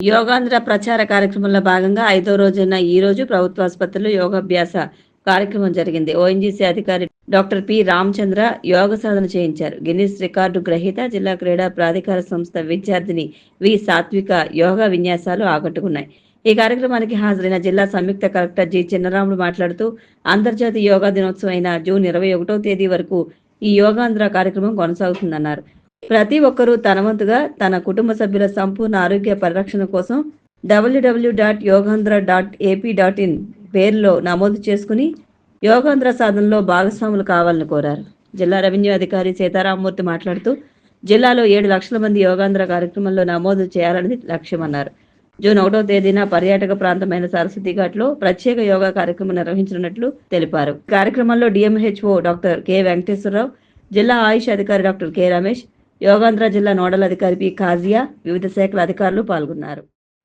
యోగాంధ్ర ప్రచార కార్యక్రమంలో భాగంగా 5వ రోజైన ఈ రోజు ప్రభుత్వ ఆసుపత్రిలో యోగాభ్యాస కార్యక్రమం జరిగింది. ఓఎన్జీసీ అధికారి డాక్టర్ పి. రామచంద్ర యోగ సాధన చేయించారు. గిన్నిస్ రికార్డు గ్రహీత జిల్లా క్రీడా ప్రాధికార సంస్థ విద్యార్థిని వి. సాత్విక యోగా విన్యాసాలు ఆకట్టుకున్నాయి. ఈ కార్యక్రమానికి హాజరైన జిల్లా సంయుక్త కలెక్టర్ జి. చిన్నరాములు మాట్లాడుతూ అంతర్జాతీయ యోగా దినోత్సవం అయిన జూన్ 21వ తేదీ వరకు ఈ యోగాంధ్ర కార్యక్రమం కొనసాగుతుందన్నారు. ప్రతి ఒక్కరూ తన వంతుగా తన కుటుంబ సభ్యుల సంపూర్ణ ఆరోగ్య పరిరక్షణ కోసం www.yoganధ్ర.ap.in పేరులో నమోదు చేసుకుని యోగాంధ్ర సాధనలో భాగస్వాములు కావాలని కోరారు. జిల్లా రెవెన్యూ అధికారి సీతారామమూర్తి మాట్లాడుతూ జిల్లాలో 7 లక్షల మంది యోగాంధ్ర కార్యక్రమంలో నమోదు చేయాలని లక్ష్యమన్నారు. జూన్ 1వ తేదీన పర్యాటక ప్రాంతమైన సరస్వతి ఘాట్లో ప్రత్యేక యోగా కార్యక్రమం నిర్వహించనున్నట్లు తెలిపారు. కార్యక్రమంలో డిఎంహెచ్ఓ డాక్టర్ కె. వెంకటేశ్వరరావు, జిల్లా ఆయుష్ అధికారి డాక్టర్ కె. రమేష్, యోగాంధ్ర జిల్లా నోడల్ అధికారి పి. కాజియా, వివిధ శాఖల అధికారులు పాల్గొన్నారు.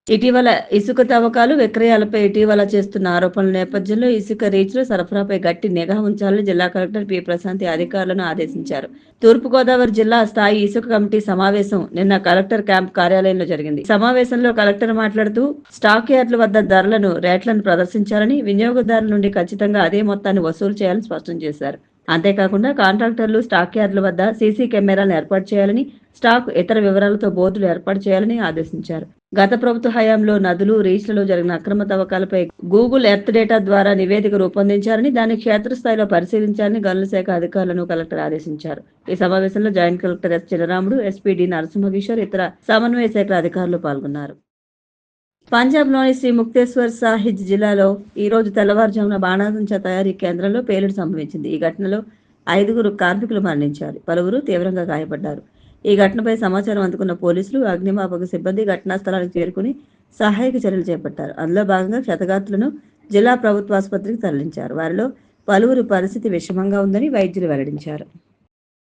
ఇటీవల ఇసుక తవ్వకాలు, విక్రయాలపై ఇటీవల చేస్తున్న ఆరోపణల నేపథ్యంలో ఇసుక రీచ్లు సరఫరాపై గట్టి నిఘా ఉంచాలని జిల్లా కలెక్టర్ పి. ప్రశాంతి అధికారులను ఆదేశించారు. తూర్పుగోదావరి జిల్లా స్థాయి ఇసుక కమిటీ సమావేశం నిన్న కలెక్టర్ క్యాంప్ కార్యాలయంలో జరిగింది. సమావేశంలో కలెక్టర్ మాట్లాడుతూ స్టాక్ యార్డుల వద్ద రేట్లను ప్రదర్శించాలని, వినియోగదారుల నుండి ఖచ్చితంగా అదే మొత్తాన్ని వసూలు చేయాలని స్పష్టం చేశారు. అంతేకాకుండా కాంట్రాక్టర్లు స్టాక్ యార్డుల వద్ద సీసీ కెమెరాలను ఏర్పాటు చేయాలని, స్టాక్ ఇతర వివరాలతో బోర్డులు ఏర్పాటు చేయాలని ఆదేశించారు. గత ప్రభుత్వ హయాంలో నదులు, రీచ్లలో జరిగిన అక్రమ తవ్వకాలపై గూగుల్ ఎర్త్ డేటా ద్వారా నివేదిక రూపొందించాలని, దాన్ని క్షేత్రస్థాయిలో పరిశీలించాలని గనుల శాఖ అధికారులను కలెక్టర్ ఆదేశించారు. ఈ సమావేశంలో joint collector S. Chinnaramudu, SP D. Narasimhakishore, ఇతర సమన్వయ శాఖల అధికారులు పాల్గొన్నారు. పంజాబ్లోని శ్రీ ముక్తేశ్వర్ సాహిబ్ జిల్లాలో ఈ రోజు తెల్లవారుజామున బాణాసంచా తయారీ కేంద్రంలో పేలుడు సంభవించింది. ఈ ఘటనలో 5గురు కార్మికులు మరణించారు, పలువురు తీవ్రంగా గాయపడ్డారు. ఈ ఘటనపై సమాచారం అందుకున్న పోలీసులు, అగ్నిమాపక సిబ్బంది ఘటనా స్థలానికి చేరుకుని సహాయక చర్యలు చేపట్టారు. అందులో భాగంగా క్షతగాత్రులను జిల్లా ప్రభుత్వ ఆసుపత్రికి తరలించారు. వారిలో పలువురు పరిస్థితి విషమంగా ఉందని వైద్యులు వెల్లడించారు.